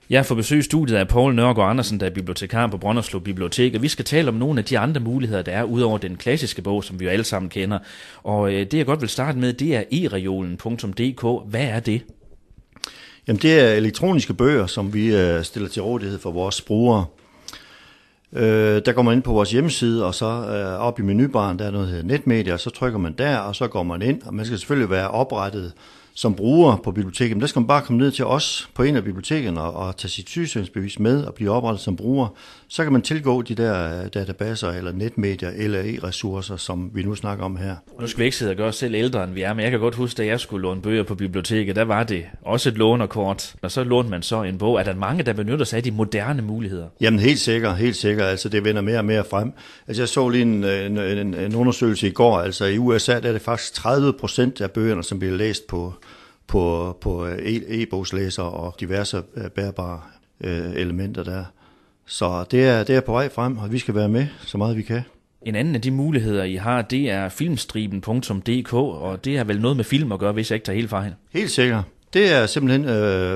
Jeg får besøg i studiet af Poul Nørgaard Andersen, der er bibliotekar på Brønderslev Bibliotek, og vi skal tale om nogle af de andre muligheder, der er udover den klassiske bog, som vi jo alle sammen kender. Og det jeg godt vil starte med, det er ereolen.dk. Hvad er det? Jamen det er elektroniske bøger, som vi stiller til rådighed for vores brugere. Der går man ind på vores hjemmeside, og så op i menubaren, der er noget, der hedder netmedier, og så trykker man der, og så går man ind, og man skal selvfølgelig være oprettet som bruger på biblioteket. Men der skal man bare komme ned til os på en af bibliotekerne og tage sit sygesikringsbevis med og blive oprettet som bruger. Så kan man tilgå de der databaser eller netmedier eller e-ressourcer, som vi nu snakker om her. Nu skal vi ikke sidde og gøre os selv ældre, end vi er, men jeg kan godt huske, da jeg skulle låne bøger på biblioteket, der var det også et lånerkort, og så lånte man så en bog. Er der mange, der benytter sig af de moderne muligheder? Jamen helt sikkert. Altså det vender mere og mere frem. Altså jeg så lige en undersøgelse i går, altså i USA, der er det faktisk 30% af bøgerne, som bliver læst på e-bogslæser og diverse bærbare elementer der. Så det er på vej frem, og vi skal være med så meget vi kan. En anden af de muligheder, I har, det er filmstriben.dk, og det er vel noget med film at gøre, hvis jeg ikke tager helt fejl. Helt sikkert. Det er simpelthen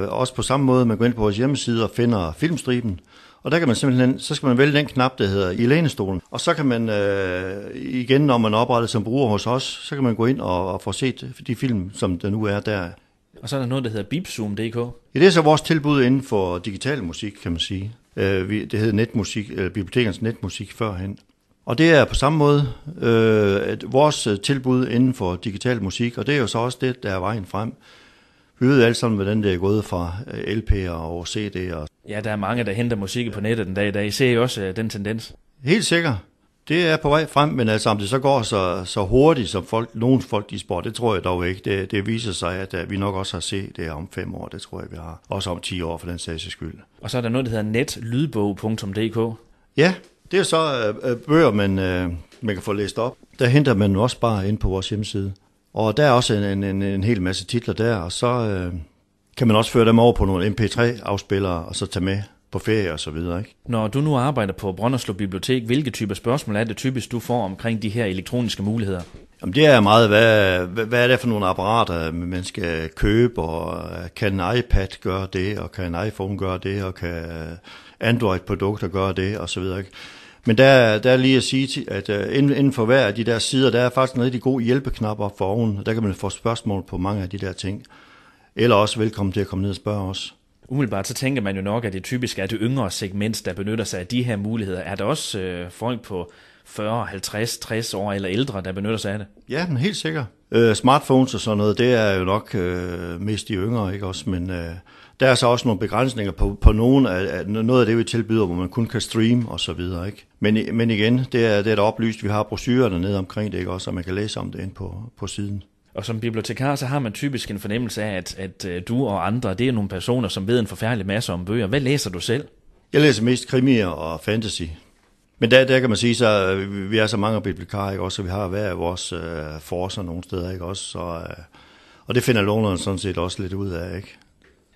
også på samme måde, man går ind på vores hjemmeside og finder filmstriben. Og der kan man simpelthen, så skal man vælge den knap, der hedder i lænestolen. Og så kan man igen, når man er oprettet som bruger hos os, så kan man gå ind og få set de film, som der nu er der. Og så er der noget, der hedder bipzoom.dk. Ja, det er så vores tilbud inden for digital musik, kan man sige. Det hedder netmusik, bibliotekernes netmusik førhen. Og det er på samme måde vores tilbud inden for digital musik, og det er jo så også det, der er vejen frem. Vi ved alle sammen, hvordan det er gået fra LP'er og CD'er. Ja, der er mange, der henter musik på nettet den dag i dag. I ser jo også den tendens. Helt sikkert. Det er på vej frem, men altså om det så går så hurtigt, som nogle folk de spår, det tror jeg dog ikke. Det viser sig, at vi nok også har set det om 5 år, det tror jeg, vi har. Også om 10 år for den sags skyld. Og så er der noget, der hedder netlydbog.dk. Ja, det er så bøger, man kan få læst op. Der henter man også bare ind på vores hjemmeside. Og der er også en hel masse titler der, og så kan man også føre dem over på nogle MP3-afspillere, og så tage med på ferie og så videre, ikke? Når du nu arbejder på Brønderslev Bibliotek, hvilke typer spørgsmål er det typisk, du får omkring de her elektroniske muligheder? Jamen det er meget, hvad er det for nogle apparater, man skal købe, og kan en iPad gøre det, og kan en iPhone gøre det, og kan Android-produkter gøre det, og så videre, ikke? Men der er lige at sige, at inden for hver af de der sider, der er faktisk en rigtig god hjælpeknap op for oven. Der kan man få spørgsmål på mange af de der ting. Eller også velkommen til at komme ned og spørge os. Umiddelbart så tænker man jo nok, at det typisk er det yngre segment, der benytter sig af de her muligheder. Er der også folk på 40, 50, 60 år eller ældre, der benytter sig af det? Ja, men helt sikkert. Smartphones og sådan noget, det er jo nok mest de yngre, ikke også? Men der er så også nogle begrænsninger på noget af det, vi tilbyder, hvor man kun kan streame og så videre, ikke? Men igen, det er der oplyst. Vi har brochurer dernede omkring det, ikke også? Og man kan læse om det ind på siden. Og som bibliotekar, så har man typisk en fornemmelse af, at du og andre, det er nogle personer, som ved en forfærdelig masse om bøger. Hvad læser du selv? Jeg læser mest krimier og fantasy. Men der kan man sige, så vi er så mange bibliotekarer, ikke også? Så vi har hver af vores forser nogle steder, ikke også? Så, og det finder lånerne sådan set også lidt ud af, ikke?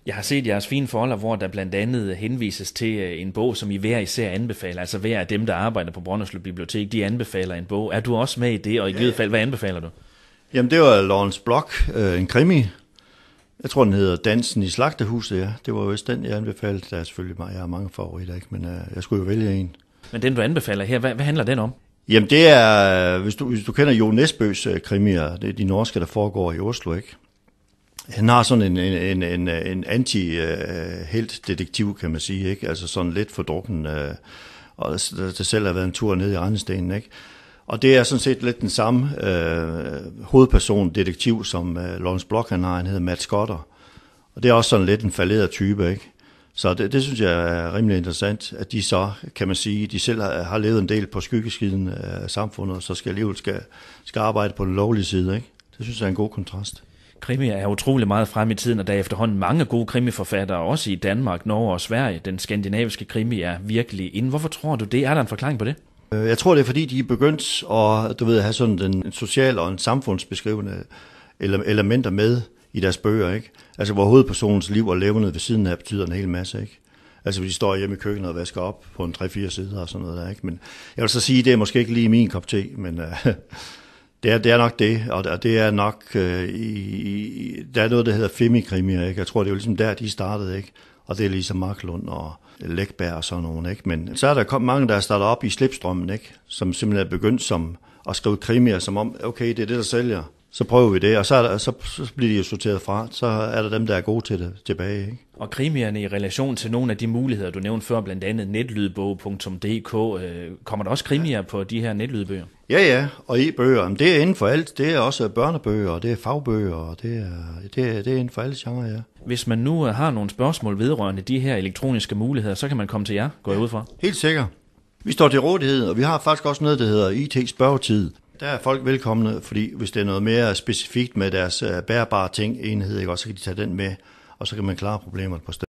Jeg har set jeres fine folder, hvor der blandt andet henvises til en bog, som I hver især anbefaler. Altså hver af dem, der arbejder på Brønderslev Bibliotek, de anbefaler en bog. Er du også med i det, og i givet fald, hvad anbefaler du? Jamen det var Lawrence Block, en krimi. Jeg tror, den hedder Dansen i Slagterhuset, ja. Det var jo den, jeg anbefalede. Der er selvfølgelig jeg har mange favoritter, ikke? Men jeg skulle jo vælge en. Men den, du anbefaler her, hvad handler den om? Jamen det er, hvis du kender Jo Nesbøs krimier, det er de norske, der foregår i Oslo, ikke? Han har sådan en anti-helt-detektiv, kan man sige, ikke? Altså sådan lidt fordrukken, og der selv har været en tur ned i Rendestenen, ikke? Og det er sådan set lidt den samme hovedperson, detektiv, som Lawrence Block han har. Han hedder Matt Scotter. Og det er også sådan lidt en falderet type, ikke? Så det synes jeg er rimelig interessant, at de så, kan man sige, de selv har levet en del på skyggeskiden af samfundet, og så skal alligevel skal arbejde på den lovlige side, ikke? Det synes jeg er en god kontrast. Krimier er utrolig meget frem i tiden, og der er efterhånden mange gode krimiforfattere, også i Danmark, Norge og Sverige. Den skandinaviske krimi er virkelig inde. Hvorfor tror du det? Er der en forklaring på det? Jeg tror, det er fordi, de er begyndt at have sådan en social og en samfundsbeskrivende elementer med i deres bøger, ikke? Altså, hvor hovedpersonens liv og levnet ved siden af betyder en hel masse, ikke? Altså, hvis de står hjemme i køkkenet og vasker op på en 3-4 sider og sådan noget der, ikke? Men jeg vil så sige, det er måske ikke lige min kop te, men det er nok det, og det er nok, der er noget, der hedder femikrimier, ikke? Jeg tror, det er jo ligesom der, de startede, ikke? og det er ligesom Marklund og Lækberg og sådan nogen, ikke? Men så er der mange, der er startet op i slipstrømmen, ikke? Som simpelthen er begyndt som at skrive krimier, som om, okay, det er det, der sælger. Så prøver vi det, og så bliver de jo sorteret fra. Så er der dem, der er gode til det tilbage, ikke? Og krimierne i relation til nogle af de muligheder, du nævnte før, blandt andet netlydbog.dk, kommer der også krimier på de her netlydbøger? Ja, og e-bøger, det er inden for alt. Det er også børnebøger, og det er fagbøger, og det er inden for alle genrer, ja. Hvis man nu har nogle spørgsmål vedrørende de her elektroniske muligheder, så kan man komme til jer, går jeg ud fra? Helt sikkert. Vi står til rådighed, og vi har faktisk også noget, der hedder IT-spørgetid. Der er folk velkomne, fordi hvis det er noget mere specifikt med deres bærbare ting, enhed, ikke, også, så kan de tage den med, og så kan man klare problemerne på stedet.